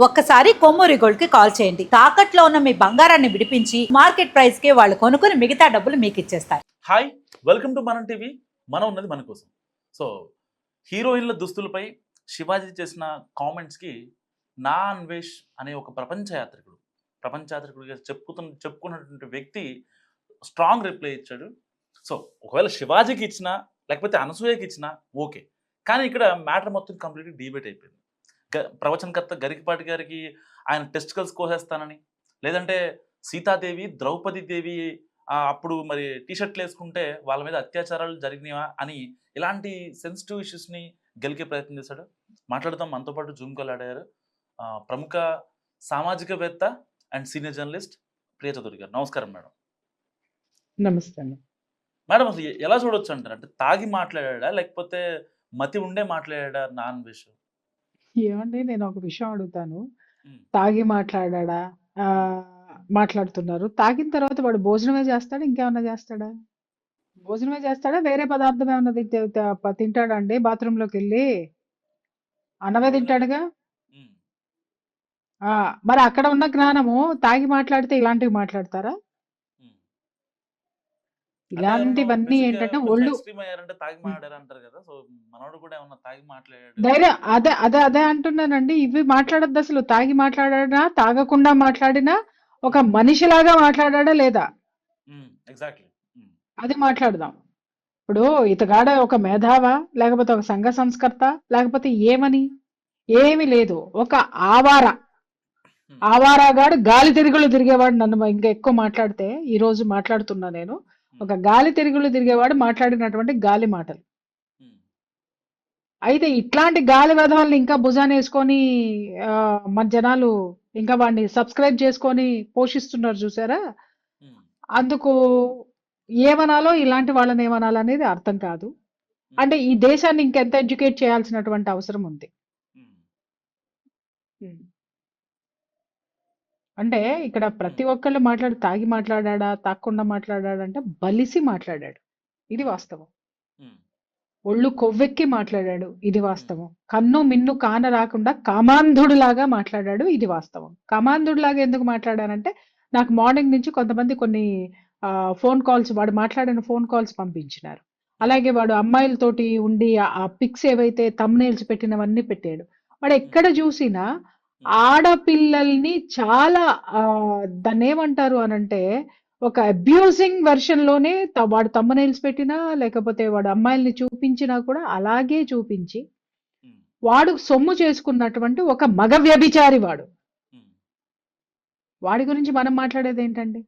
ఒక్కసారి కొమ్మూరి గోల్డ్ కి కాల్ చేయండి. తాకట్లో ఉన్న మీ బంగారాన్ని విడిపించి మార్కెట్ ప్రైస్ కి వాళ్ళు కొనుక్కుని మిగతా డబ్బులు మీకు ఇచ్చేస్తారు. హాయ్, వెల్కమ్ టు మనం టీవీ. మనం ఉన్నది మన కోసం. సో హీరోయిన్ల దుస్తులపై శివాజీ చేసిన కామెంట్స్కి నా అన్వేష్ అనే ఒక ప్రపంచయాత్రికుడిగా చెప్పుకున్నటువంటి వ్యక్తి స్ట్రాంగ్ రిప్లై ఇచ్చాడు. సో ఒకవేళ శివాజీకి ఇచ్చినా లేకపోతే అనసూయకి ఇచ్చినా ఓకే, కానీ ఇక్కడ మ్యాటర్ మొత్తం కంప్లీట్గా డిబేట్ అయిపోయింది. ప్రవచనకర్త గరికపాటి గారికి ఆయన టెస్టికల్స్ కోసేస్తానని, లేదంటే సీతాదేవి ద్రౌపది దేవి అప్పుడు మరి టీషర్ట్లు వేసుకుంటే వాళ్ళ మీద అత్యాచారాలు జరిగినాయా అని ఇలాంటి సెన్సిటివ్ ఇష్యూస్ని గెలికే ప్రయత్నం చేశాడు. మాట్లాడదాం. మనతో పాటు జూమ్ కాల్ ఆడారు ప్రముఖ సామాజికవేత్త అండ్ సీనియర్ జర్నలిస్ట్ ప్రియ చౌదరి గారు. నమస్కారం మేడం. నమస్తే మేడం, అసలు ఎలా చూడొచ్చు అంటారు? అంటే తాగి మాట్లాడా లేకపోతే మతి ఉండే మాట్లాడా నాన్ వెజ్? ఏమండి, నేను ఒక విషయం అడుగుతాను. తాగి మాట్లాడా మాట్లాడుతున్నారు. తాగిన తర్వాత వాడు భోజనమే చేస్తాడా, ఇంకేమన్నా చేస్తాడా? భోజనమే చేస్తాడా, వేరే పదార్థం ఏమన్నా తింటాడా అండి? బాత్రూంలోకి వెళ్ళి అన్నమే తింటాడుగా. మరి అక్కడ ఉన్న జ్ఞానము తాగి మాట్లాడితే ఇలాంటివి మాట్లాడతారా? ఇలాంటివన్నీ ఏంటంటే ఒళ్ళు ధైర్యం. అదే అదే అదే అంటున్నానండి. ఇవి మాట్లాడద్దు అసలు. తాగి మాట్లాడా, తాగకుండా మాట్లాడినా ఒక మనిషిలాగా మాట్లాడా లేదా, అది మాట్లాడదాం. ఇప్పుడు ఇతగాడ ఒక మేధావా, లేకపోతే ఒక సంఘ సంస్కర్త, లేకపోతే ఏమి లేదు, ఒక ఆవారాగాడు, గాలి తిరుగులు తిరిగేవాడు. నన్ను ఇంకా ఎక్కువ మాట్లాడితే ఈ రోజు మాట్లాడుతున్నా నేను. ఒక గాలి తిరుగులు తిరిగేవాడు మాట్లాడినటువంటి గాలి మాటలు. అయితే ఇట్లాంటి గాలి వెధవల్ని ఇంకా భుజాన్ని వేసుకొని మన జనాలు ఇంకా వాడిని సబ్స్క్రైబ్ చేసుకొని పోషిస్తున్నారు చూసారా. అందుకు ఏమనాలో, ఇలాంటి వాళ్ళని ఏమనాలనేది అర్థం కాదు. అంటే ఈ దేశాన్ని ఇంకెంత ఎడ్యుకేట్ చేయాల్సినటువంటి అవసరం ఉంది. అంటే ఇక్కడ ప్రతి ఒక్కళ్ళు తాగి మాట్లాడా, తాగకుండా మాట్లాడాడు అంటే బలిసి మాట్లాడాడు, ఇది వాస్తవం. ఒళ్ళు కొవ్వెక్కి మాట్లాడాడు, ఇది వాస్తవం. కన్ను మిన్ను కాన రాకుండా కామాంధుడులాగా మాట్లాడాడు, ఇది వాస్తవం. కామాంధుడులాగా ఎందుకు మాట్లాడానంటే, నాకు మార్నింగ్ నుంచి కొంతమంది కొన్ని ఫోన్ కాల్స్, వాడు మాట్లాడిన ఫోన్ కాల్స్ పంపించినారు. అలాగే వాడు అమ్మాయిలతోటి ఉండి ఆ పిక్స్ ఏవైతే థంబ్నెయిల్స్ పెట్టినవన్నీ పెట్టాడు. వాడు ఎక్కడ చూసినా ఆడపిల్లల్ని చాలా దాన్ని ఏమంటారు అనంటే, ఒక అబ్యూజింగ్ వెర్షన్ లోనే వాడు థంబ్నెయిల్స్ పెట్టినా, లేకపోతే వాడు అమ్మాయిల్ని చూపించినా కూడా అలాగే చూపించి వాడు సొమ్ము చేసుకున్నటువంటి ఒక మగ వ్యభిచారి వాడు. వాడి గురించి మనం మాట్లాడేది ఏంటండి?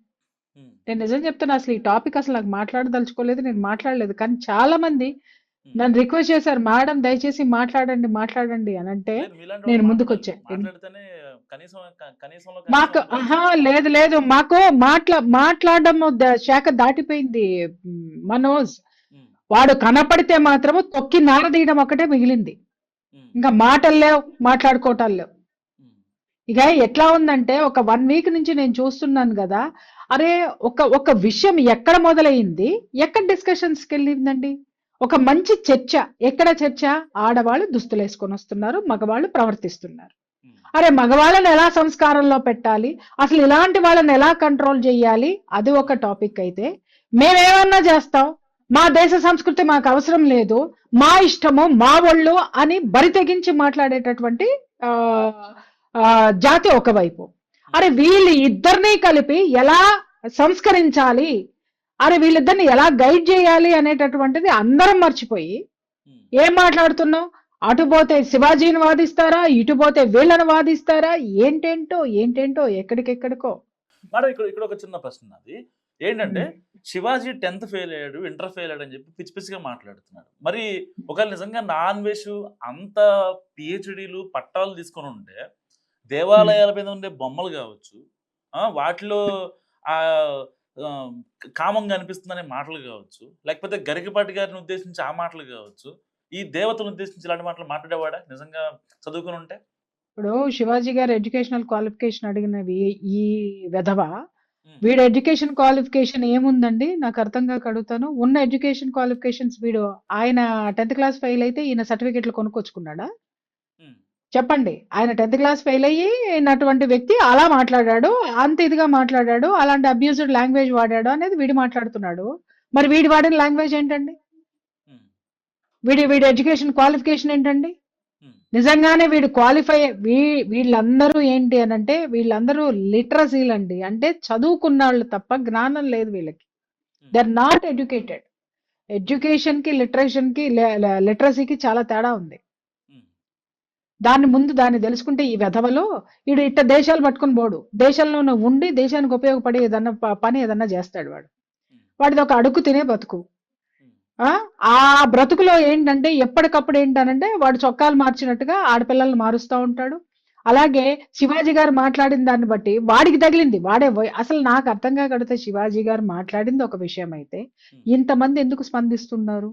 నేను నిజం చెప్తున్నా, అసలు ఈ టాపిక్ అసలు నాకు మాట్లాడదలుచుకోలేదు, నేను మాట్లాడలేదు. కానీ చాలా మంది నన్ను రిక్వెస్ట్ చేశారు, మేడం దయచేసి మాట్లాడండి అని. అంటే నేను ముందుకు వచ్చా. మాకు లేదు, మాకు మాట్లాడడం శాఖ దాటిపోయింది మనోజ్. వాడు కనపడితే మాత్రము తొక్కి నారదీయడం ఒకటే మిగిలింది, ఇంకా మాటలు లేవు, మాట్లాడుకోవటాలు లేవు. ఇక ఎట్లా ఉందంటే, ఒక 1 వీక్ నుంచి నేను చూస్తున్నాను కదా. అరే, ఒక విషయం ఎక్కడ మొదలైంది, ఎక్కడ డిస్కషన్స్కి వెళ్ళిందండి? ఒక మంచి చర్చ. ఎక్కడ చర్చ? ఆడవాళ్ళు దుస్తులు వేసుకొని వస్తున్నారు, మగవాళ్ళు ప్రవర్తిస్తున్నారు. అరే, మగవాళ్ళని ఎలా సంస్కారంలో పెట్టాలి, అసలు ఇలాంటి వాళ్ళని ఎలా కంట్రోల్ చేయాలి, అది ఒక టాపిక్ అయితే, మేమేమన్నా చేస్తాం, మా దేశ సంస్కృతి మాకు అవసరం లేదు, మా ఇష్టము మా ఒళ్ళు అని బరి తెగించి మాట్లాడేటటువంటి జాతి ఒకవైపు. అరే, వీళ్ళు ఇద్దరినీ కలిపి ఎలా సంస్కరించాలి, అరే వీళ్ళిద్దరిని ఎలా గైడ్ చేయాలి అనేటటువంటిది అందరం మర్చిపోయి ఏం మాట్లాడుతున్నాం? అటు పోతే శివాజీని వాదిస్తారా, ఇటు పోతే వీళ్ళని వాదిస్తారా, ఏంటేంటో ఎక్కడికెక్కడికో. మేడం, ఇక్కడ ఒక చిన్న ప్రశ్న అది ఏంటంటే, శివాజీ 10th ఫెయిల్ అయ్యాడు, ఇంటర్ ఫెయిల్ అయ్యాడు అని చెప్పి పిచ్చి పిచ్చిగా మాట్లాడుతున్నాడు. మరి ఒకవేళ నిజంగా నాన్ వెజ్ అంత పిహెచ్డీలు పట్టాలు తీసుకొని ఉంటే, దేవాలయాల మీద ఉండే బొమ్మలు కావచ్చు, వాటిలో కామంగా అనిపిస్తుందనే మాటలు కావచ్చు, లేకపోతే గరికపాటి గారిని ఉద్దేశించి ఆ మాటలు కావచ్చు, ఈ దేవతలను ఉద్దేశించి ఇలాంటి మాటలు మాట్లాడేవాడా నిజంగా చదువుకుని ఉంటే? ఇప్పుడు శివాజీ గారు ఎడ్యుకేషనల్ క్వాలిఫికేషన్ అడిగినవి ఈ వెధవ, వీడు ఎడ్యుకేషన్ క్వాలిఫికేషన్ ఏముందండి నాకు అర్థం కాక అడుగుతాను. ఉన్న ఎడ్యుకేషన్ క్వాలిఫికేషన్స్, వీడు ఆయన 10th క్లాస్ ఫెయిల్ అయితే ఈయన సర్టిఫికెట్లు కొనుక్కొచ్చుకున్నాడా? చెప్పండి. ఆయన 10th క్లాస్ ఫెయిల్ అయినటువంటి వ్యక్తి అలా మాట్లాడాడు, అంత ఇదిగా మాట్లాడాడు, అలాంటి అబ్యూజ్డ్ లాంగ్వేజ్ వాడాడు అనేది వీడు మాట్లాడుతున్నాడు. మరి వీడు వాడిన లాంగ్వేజ్ ఏంటండి? ఉమ్, వీడి ఎడ్యుకేషన్ క్వాలిఫికేషన్ ఏంటండి? ఉమ్, నిజంగానే వీడు క్వాలిఫై వీళ్ళందరూ ఏంటి అని అంటే వీళ్ళందరూ లిటరసీలు అండి. అంటే చదువుకున్న వాళ్ళు తప్ప జ్ఞానం లేదు వీళ్ళకి. Um, they are not educated. Education కి లిటరసీకి చాలా తేడా ఉంది. ఉమ్, దాన్ని తెలుసుకుంటే ఈ వెధవలో వీడు ఇట్ట దేశాలు పట్టుకుని పోడు. దేశంలోనే ఉండి దేశానికి ఉపయోగపడే ఏదన్నా పని ఏదన్నా చేస్తాడు వాడు. ఉమ్, వాడిది ఒక అడుగు తినే బతుకు. ఉమ్, ఆ బ్రతుకులో ఏంటంటే ఎప్పటికప్పుడు ఏంటనంటే వాడు చొక్కాలు మార్చినట్టుగా ఆడపిల్లల్ని మారుస్తూ ఉంటాడు. అలాగే శివాజీ గారు మాట్లాడిన దాన్ని బట్టి వాడికి తగిలింది అసలు నాకు అర్థం కాకడితే శివాజీ గారు మాట్లాడింది ఒక విషయం అయితే ఉమ్. ఇంతమంది ఎందుకు స్పందిస్తున్నారు?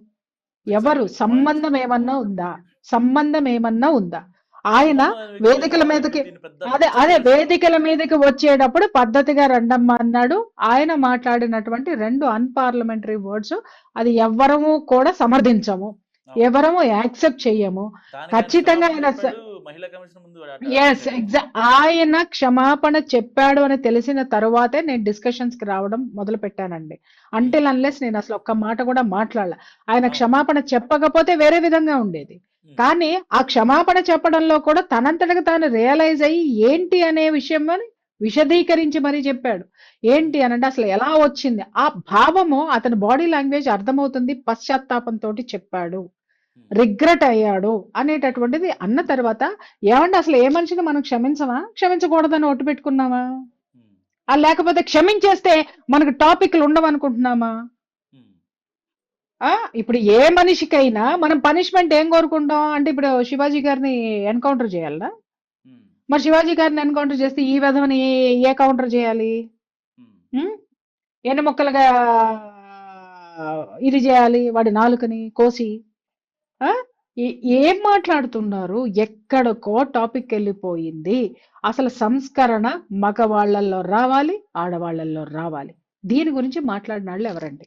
ఎవరు? Exactly. సంబంధం ఏమన్నా ఉందా? సంబంధం ఏమన్నా ఉందా? ఆయన సంబంధం అనే వ్యక్తి వేదికల కావాలంటే మీదకి దీన్ని పెద్ద అదే పిక్చర్ అదే చేస్తారు. వేదికల మీదకి వచ్చేటప్పుడు పద్ధతిగా రండమ్మా అన్నాడు. ఆయన మాట్లాడినటువంటి 2 అన్పార్లమెంటరీ వర్డ్స్ అది ఎవ్వరము కూడా సమర్థించము, అవును. ఎవరము యాక్సెప్ట్ చెయ్యము. దానికి ఆయన ఖచ్చితంగా క్షమాపణ ఆయన చెప్పాడు, మహిళా కమిషన్ ముందు ఎస్ ఆయన క్షమాపణ చెప్పాడు అని తెలిసిన తరువాతే నేను డిస్కషన్స్ కి రావడం మొదలు పెట్టానండి. అంటిల్ అన్లెస్ నేను అసలు ఒక్క మాట కూడా మాట్లాడలే. ఆయన అవును. క్షమాపణ చెప్పకపోతే వేరే విధంగా ఉండేది. ఉమ్, కానీ ఆ క్షమాపణ చెప్పడంలో కూడా తనంతటగా తాను రియలైజ్ అయ్యి ఏంటి అనే విషయం విశదీకరించి మరీ చెప్పాడు. ఏంటి అనంటే అసలు ఎలా వచ్చింది ఆ భావము, అతని బాడీ లాంగ్వేజ్ అర్థమవుతుంది. పశ్చాత్తాపంతో చెప్పాడు, ఉమ్, రిగ్రెట్ అయ్యాడు అనేటటువంటిది అన్న తర్వాత ఏమంటే అసలు ఏ మనిషిని మనం క్షమించమా, క్షమించకూడదని ఒట్టు పెట్టుకున్నామా? ఉమ్, లేకపోతే క్షమించేస్తే మనకు టాపిక్లు ఉండవనుకుంటున్నామా? ఉమ్, ఇప్పుడు ఏ మనిషికైనా మనం పనిష్మెంట్ ఏం కోరుకుంటాం అంటే ఇప్పుడు శివాజీ గారిని ఎన్కౌంటర్ చేయాలనా? ఉమ్, మరి శివాజీ గారిని ఎన్కౌంటర్ చేస్తే ఈ విధమని ఏ కౌంటర్ చేయాలి? ఉమ్, ఉం? ఎన్ని ముక్కలుగా ఇది చేయాలి వాడి నాలుకని కోసి? ఆ ఏం మాట్లాడుతున్నారు? ఎక్కడికో టాపిక్ వెళ్ళిపోయింది. అసలు సంస్కరణ మగవాళ్ళల్లో రావాలి, ఆడవాళ్ళల్లో రావాలి. దీని గురించి మాట్లాడిన వాళ్ళు ఎవరండి?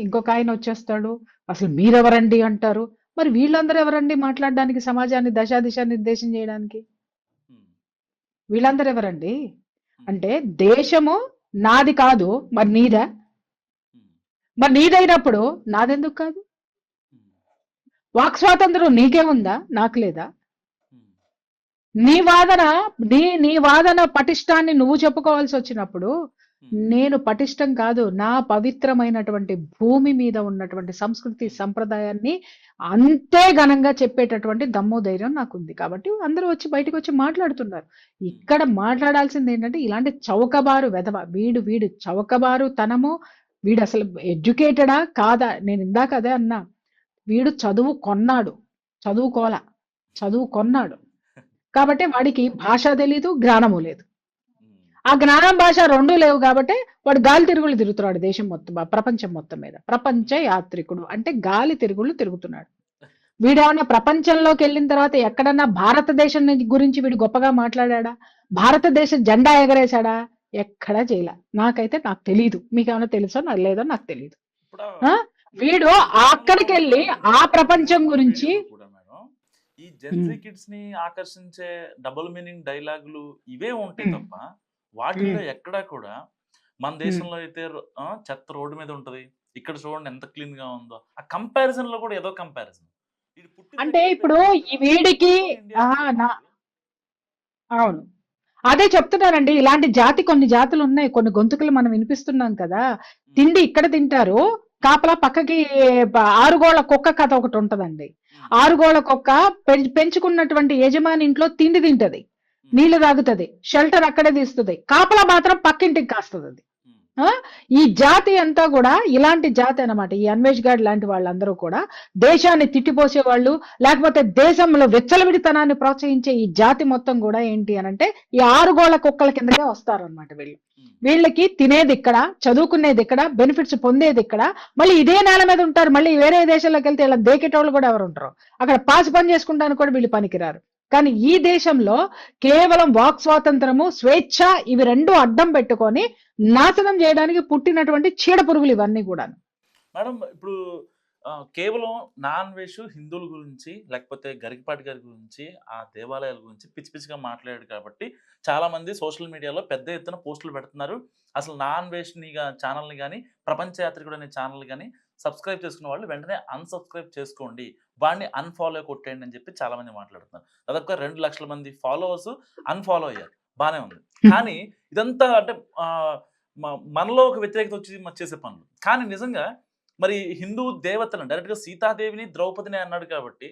ఇంకొక ఆయన వచ్చేస్తాడు, అసలు మీరెవరండి అంటారు. మరి వీళ్ళందరూ ఎవరండి మాట్లాడడానికి, సమాజాన్ని దశ నిర్దేశం చేయడానికి? ఉమ్, వీళ్ళందరూ ఎవరండి? ఉమ్, అంటే దేశము నాది కాదు, మరి నీదా? ఉమ్, మరి నీదైనప్పుడు నాదెందుకు కాదు? ఉమ్, వాక్ స్వాతంత్రం నీకే ఉందా, నాకు లేదా? ఉమ్, నీ వాదన పటిష్టాన్ని నువ్వు చెప్పుకోవాల్సి వచ్చినప్పుడు ఉమ్, నేను పటిష్టం కాదు, నా పవిత్రమైనటువంటి భూమి మీద ఉన్నటువంటి సంస్కృతి సంప్రదాయాన్ని అంతే ఘనంగా చెప్పేటటువంటి దమ్ము ధైర్యం నాకుంది. కాబట్టి అందరూ వచ్చి బయటకు వచ్చి మాట్లాడుతున్నారు. ఇక్కడ మాట్లాడాల్సింది ఏంటంటే ఇలాంటి చౌకబారు వెధవ, వీడు చౌకబారు తనము, వీడు అసలు ఎడ్యుకేటెడా కాదా? నేను ఇందాక అదే అన్నా, వీడు చదువుకొన్నాడు కాబట్టి వాడికి భాష తెలీదు, జ్ఞానము లేదు. ఉమ్, ఆ జ్ఞానం భాష రెండూ లేవు కాబట్టి వాడు గాలి తిరుగులు తిరుగుతున్నాడు దేశం మొత్తం, ప్రపంచం మొత్తం మీద. ప్రపంచ యాత్రికుడు అంటే గాలి తిరుగుళ్ళు తిరుగుతున్నాడు. వీడేమన్నా ప్రపంచంలోకి వెళ్ళిన తర్వాత ఎక్కడన్నా భారతదేశం గురించి వీడు గొప్పగా మాట్లాడా? భారతదేశ జెండా ఎగరేశాడా? ఎక్కడా చేయలే. నాకు తెలీదు. మీకేమైనా తెలుసో నాకు లేదో నాకు తెలియదు. ఇప్పుడు వీడు అక్కడికి వెళ్ళి ఆ ప్రపంచం గురించి కూడా మేడం ఈ జెన్సీ కిడ్స్ ని ఆకర్షించే డబుల్ మీనింగ్ డైలాగులు ఇవే ఉంటాయి తప్ప వాటిల్లో ఎక్కడా కూడా మన దేశంలో అయితే చెత్త రోడ్డు మీద ఉంటది, ఇక్కడ చూడండి ఎంత క్లీన్ గా ఉందో, ఆ కంపారిజన్ లో కూడా ఏదో కంపారిజన్. అంటే ఇప్పుడు ఈ వీడికి అవును అదే చెప్తున్నానండి. ఇలాంటి కొన్ని జాతులు ఉన్నాయి, కొన్ని గొంతుకులు మనం వినిపిస్తున్నాం కదా. తిండి ఇక్కడ తింటారు, కాపలా పక్కకి 6 గోళ్ల కుక్క కథ ఒకటి ఉంటదండి. 6 గోళ్ల కుక్క పెంచుకున్నటువంటి యజమాని ఇంట్లో తిండి తింటది, నీళ్లు తాగుతుంది, షెల్టర్ అక్కడే తీస్తుంది, కాపలా మాత్రం పక్కింటికి కాస్తుంది. అది ఈ జాతి అంతా కూడా ఇలాంటి జాతి అన్నమాట. ఈ అన్వేష్ గాడ్ లాంటి వాళ్ళందరూ కూడా దేశాన్ని తిట్టిపోసే వాళ్ళు, లేకపోతే దేశంలో విచ్చలవిడితనాన్ని ప్రోత్సహించే ఈ జాతి మొత్తం కూడా ఏంటి అనంటే ఈ 6 గోళ్ల కుక్కల కిందకే వస్తారనమాట. వీళ్ళకి తినేది ఇక్కడ, చదువుకునేది ఇక్కడ, బెనిఫిట్స్ పొందేది ఇక్కడ, మళ్ళీ ఇదే నేల మీద ఉంటారు. మళ్ళీ వేరే దేశాల్లోకి వెళ్తే ఇలా దేకేటోళ్ళు కూడా ఎవరు ఉంటారు? అక్కడ పాసి పని చేసుకుంటానికి కూడా వీళ్ళు పనికిరారు. కానీ ఈ దేశంలో కేవలం వాక్ స్వాతంత్రము, స్వేచ్ఛ ఇవి రెండు అడ్డం పెట్టుకొని నాశనం చేయడానికి పుట్టినటువంటి చీడ పురుగులు ఇవన్నీ కూడా. మేడం ఇప్పుడు కేవలం నాన్ వెజ్ హిందువుల గురించి లేకపోతే గరికపాటి గారి గురించి ఆ దేవాలయాల గురించి పిచ్చి పిచ్చిగా మాట్లాడాడు కాబట్టి చాలా మంది సోషల్ మీడియాలో పెద్ద ఎత్తున పోస్టులు పెడుతున్నారు. అసలు నాన్ వెజ్ని ఛానల్ని కానీ ప్రపంచ యాత్రికుడు అనే ఛానల్ కానీ సబ్స్క్రైబ్ చేసుకున్న వాళ్ళు వెంటనే అన్సబ్స్క్రైబ్ చేసుకోండి, వాడిని అన్ఫాలో కొట్టేయండి అని చెప్పి చాలా మంది మాట్లాడుతున్నారు. దాదాపుగా 2 లక్షల మంది ఫాలోవర్స్ అన్ఫాలో అయ్యారు, బాగానే ఉంది. కానీ ఇదంతా అంటే మనలో ఒక వ్యతిరేకత వచ్చి చేసే పనులు. కానీ నిజంగా మరి హిందూ దేవతలను డైరెక్ట్గా సీతాదేవిని ద్రౌపదిని అన్నాడు కాబట్టి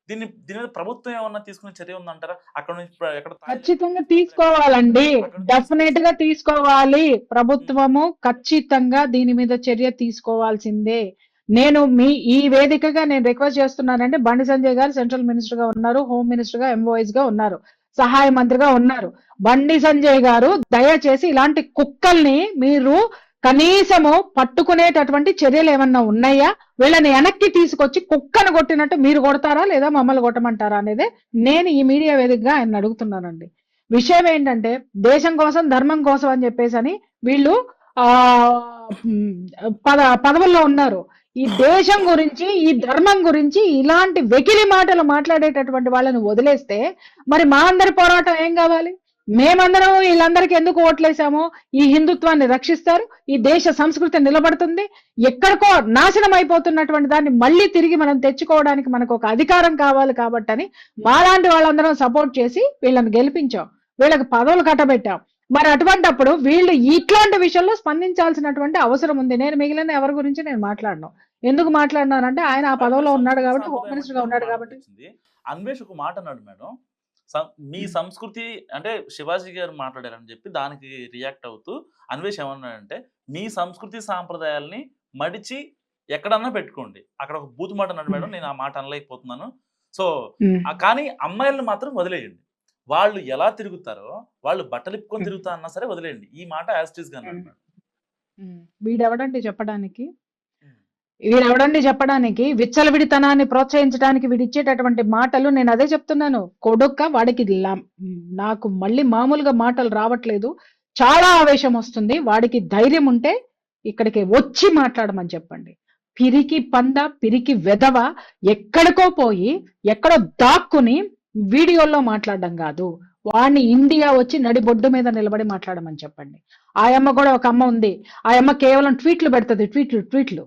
దీని మీద ప్రభుత్వం ఏమన్నా తీసుకునే చర్య ఉందంటారా? అక్కడ నుంచి ఎక్కడ ఖచ్చితంగా తీసుకోవాలండి, డెఫినెట్ గా తీసుకోవాలి. ప్రభుత్వము ఖచ్చితంగా దీని మీద చర్య తీసుకోవాల్సిందే. నేను ఈ వేదికగా నేను రిక్వెస్ట్ చేస్తున్నానంటే, బండి సంజయ్ గారు సెంట్రల్ మినిస్టర్ గా ఉన్నారు, హోమ్ మినిస్టర్ గా ఎంఓఎస్ గా ఉన్నారు, సహాయ మంత్రిగా ఉన్నారు. బండి సంజయ్ గారు దయచేసి ఇలాంటి కుక్కల్ని మీరు కనీసము పట్టుకునేటటువంటి చర్యలు ఏమన్నా ఉన్నాయా? వీళ్ళని వెనక్కి తీసుకొచ్చి కుక్కను కొట్టినట్టు మీరు కొడతారా లేదా మమ్మల్ని కొట్టమంటారా అనేది నేను ఈ మీడియా వేదికగా ఆయన అడుగుతున్నానండి. విషయం ఏంటంటే, దేశం కోసం ధర్మం కోసం అని చెప్పేసి అని వీళ్ళు పదవుల్లో ఉన్నారు. ఈ దేశం గురించి ఈ ధర్మం గురించి ఇలాంటి వెకిలి మాటలు మాట్లాడేటటువంటి వాళ్ళని వదిలేస్తే మరి మా అందరి పోరాటం ఏం కావాలి? మేమందరం వీళ్ళందరికీ ఎందుకు ఓట్లేసామో, ఈ హిందుత్వాన్ని రక్షిస్తారు, ఈ దేశ సంస్కృతి నిలబడుతుంది, ఎక్కడికో నాశనం అయిపోతున్నటువంటి దాన్ని మళ్ళీ తిరిగి మనం తెచ్చుకోవడానికి మనకు ఒక అధికారం కావాలి కాబట్టని మాలాంటి వాళ్ళందరం సపోర్ట్ చేసి వీళ్ళని గెలిపించాం, వీళ్ళకి పదవులు కట్టబెట్టాం. మరి అటువంటప్పుడు వీళ్ళు ఇట్లాంటి విషయంలో స్పందించాల్సినటువంటి అవసరం ఉంది. నేను మిగిలిన ఎవరి గురించి నేను మాట్లాడను. ఎందుకు మాట్లాడినానంటే ఆయన ఆ పదవిలో ఉన్నాడు కాబట్టి, హోమ్ మినిస్టర్ గా ఉన్నాడు కాబట్టి. అన్వేష్ ఒక మాట అన్నాడు మేడం, మీ సంస్కృతి అంటే శివాజీ గారు మాట్లాడారని చెప్పి దానికి రియాక్ట్ అవుతూ అన్వేష్ ఏమన్నాడంటే, మీ సంస్కృతి సాంప్రదాయాల్ని మడిచి ఎక్కడన్నా పెట్టుకోండి. అక్కడ ఒక బూతు మాట అన్నాడు మేడం, నేను ఆ మాట అనలేకపోతున్నాను. సో కానీ అమ్మాయిలను మాత్రం వదిలేయండి, వాళ్ళు ఎలా తిరుగుతారో వాళ్ళు బట్టలు ఇప్పుకొని తిరుగుతా అన్నా సరే వదిలేయండి, ఈ మాట యాస్టీస్ గా అన్నాడు మేడం. వీడెవడండి చెప్పడానికి విచ్చలవిడితనాన్ని ప్రోత్సహించడానికి వీడిచ్చేటటువంటి మాటలు. నేను అదే చెప్తున్నాను, కొడుక్క వాడికి నాకు మళ్ళీ మామూలుగా మాటలు రావట్లేదు, చాలా ఆవేశం వస్తుంది. వాడికి ధైర్యం ఉంటే ఇక్కడికి వచ్చి మాట్లాడమని చెప్పండి. పిరికి పంద, పిరికి వెధవ ఎక్కడికో పోయి ఎక్కడో దాక్కుని వీడియోల్లో మాట్లాడడం కాదు, వాడిని ఇండియా వచ్చి నడిబొడ్డు మీద నిలబడి మాట్లాడమని చెప్పండి. ఆ అమ్మ కూడా ఒక అమ్మ ఉంది, ఆ అమ్మ కేవలం ట్వీట్లు పెడుతుంది, ట్వీట్లు.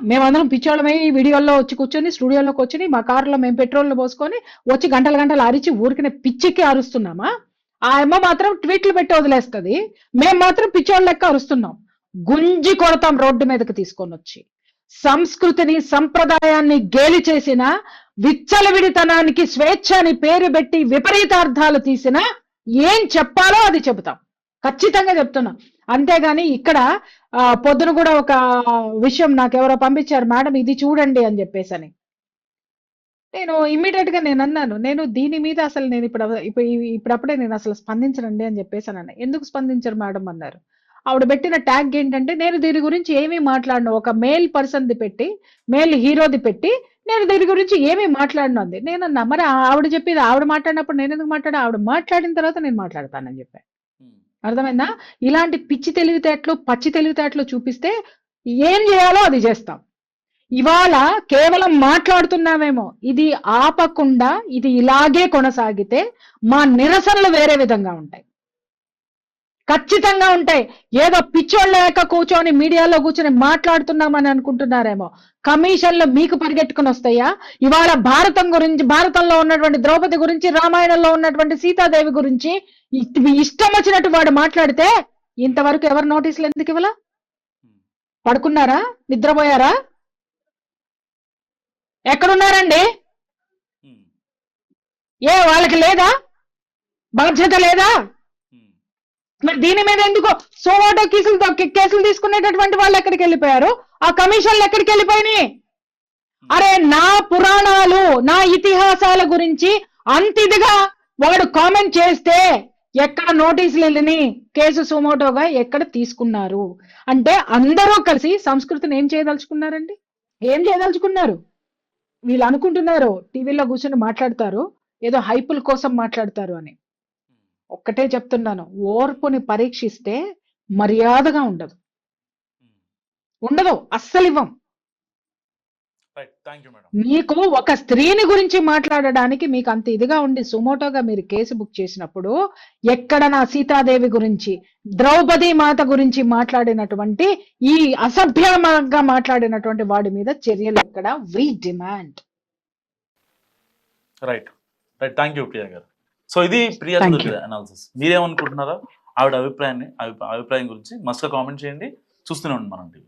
మేమందరం పిచ్చోళ్ళమే ఈ వీడియోల్లో వచ్చి కూర్చొని స్టూడియోలోకి వచ్చి మా కారులో మేము పెట్రోల్ పోసుకొని వచ్చి గంటలు అరిచి ఊరికినే పిచ్చికి అరుస్తున్నామా? ఆ అమ్మ మాత్రం ట్వీట్లు పెట్టి వదిలేస్తుంది, మేము మాత్రం పిచ్చోళ్ళ లెక్క అరుస్తున్నాం. గుంజి కొడతాం రోడ్డు మీదకి తీసుకొని వచ్చి. సంస్కృతిని సంప్రదాయాన్ని గేలి చేసిన, విచ్చలవిడితనానికి స్వేచ్ఛ అని పేరు పెట్టి విపరీతార్థాలు తీసిన ఏం చెప్పాలో అది చెబుతాం, ఖచ్చితంగా చెప్తున్నా. అంతేగాని ఇక్కడ పొద్దున కూడా ఒక విషయం నాకు ఎవరో పంపించారు, మేడం ఇది చూడండి అని చెప్పేసని. నేను ఇమ్మీడియట్ గా నేను అన్నాను, నేను దీని మీద అసలు నేను ఇప్పుడప్పుడే నేను అసలు స్పందించనండి అని చెప్పేసాను అన్న. ఎందుకు స్పందించరు మేడం అన్నారు. ఆవిడ పెట్టిన ట్యాగ్ ఏంటంటే, నేను దీని గురించి ఏమీ మాట్లాడను, ఒక మేల్ పర్సన్ది పెట్టి, మేల్ హీరోది పెట్టి నేను దీని గురించి ఏమీ మాట్లాడను అంది. నేనన్నా మరి ఆవిడ చెప్పేది ఆవిడ మాట్లాడినప్పుడు నేను ఎందుకు మాట్లాడా? ఆవిడ మాట్లాడిన తర్వాత నేను మాట్లాడతానని చెప్పాను. అర్థమైందా? ఇలాంటి పిచ్చి తెలివితేటలు, పచ్చి తెలివితేటలు చూపిస్తే ఏం చేయాలో అది చేస్తాం. ఇవాళ కేవలం మాట్లాడుతున్నామేమో, ఇది ఆపకుండా ఇది ఇలాగే కొనసాగితే మా నిరసనలు వేరే విధంగా ఉంటాయి, ఖచ్చితంగా ఉంటాయి. ఏదో పిచ్చోళ్ళక కూర్చొని మీడియాలో కూర్చొని మాట్లాడుతున్నామని అనుకుంటున్నారేమో, కమిషన్లు మీకు పరిగెట్టుకుని వస్తాయా? ఇవాళ భారతంలో ఉన్నటువంటి ద్రౌపది గురించి, రామాయణంలో ఉన్నటువంటి సీతాదేవి గురించి ఇష్టం వచ్చినట్టు వాడు మాట్లాడితే ఇంతవరకు ఎవరు నోటీసులు ఎందుకు ఇవ్వాల? పడుకున్నారా? నిద్రపోయారా? ఎక్కడున్నారండి? వాళ్ళకి లేదా బాధ్యత లేదా? మరి దీని మీద ఎందుకో సోమోటో కేసులు తీసుకునేటటువంటి వాళ్ళు ఎక్కడికి వెళ్ళిపోయారు? ఆ కమిషన్లు ఎక్కడికి వెళ్ళిపోయినాయి? అరే, నా పురాణాలు, నా ఇతిహాసాల గురించి అంతిదిగా వాడు కామెంట్ చేస్తే ఎక్కడ నోటీసులు వెళ్ళిని, కేసు సోమోటోగా ఎక్కడ తీసుకున్నారు? అంటే అందరూ కలిసి సంస్కృతిని ఏం చేయదలుచుకున్నారండి? ఏం చేయదలుచుకున్నారు? వీళ్ళు అనుకుంటున్నారు టీవీలో కూర్చొని మాట్లాడతారు, ఏదో హైపుల కోసం మాట్లాడతారు అని. ఒక్కటే చెప్తున్నాను, ఓర్పుని పరీక్షిస్తే మర్యాదగా ఉండదు, అస్సలు ఇవ్వం. Right, thank you madam. మీకు ఒక స్త్రీని గురించి మాట్లాడడానికి మీకు అంత ఇదిగా ఉండి సుమోటోగా మీరు కేసు బుక్ చేసినప్పుడు ఎక్కడ నా సీతాదేవి గురించి, ద్రౌపది మాత గురించి మాట్లాడినటువంటి ఈ అసభ్యంగా మాట్లాడినటువంటి వాడి మీద చర్యలు ఎక్కడ? We demand. Right right, thank you Priya garu. సో ఇది ప్రియా Thank చౌదరి అనాలిసిస్. మీరేమనుకుంటున్నారో ఆవిడ అభిప్రాయం గురించి మస్తుగా కామెంట్ చేయండి. చూస్తూనే ఉండండి మనం టీవీ.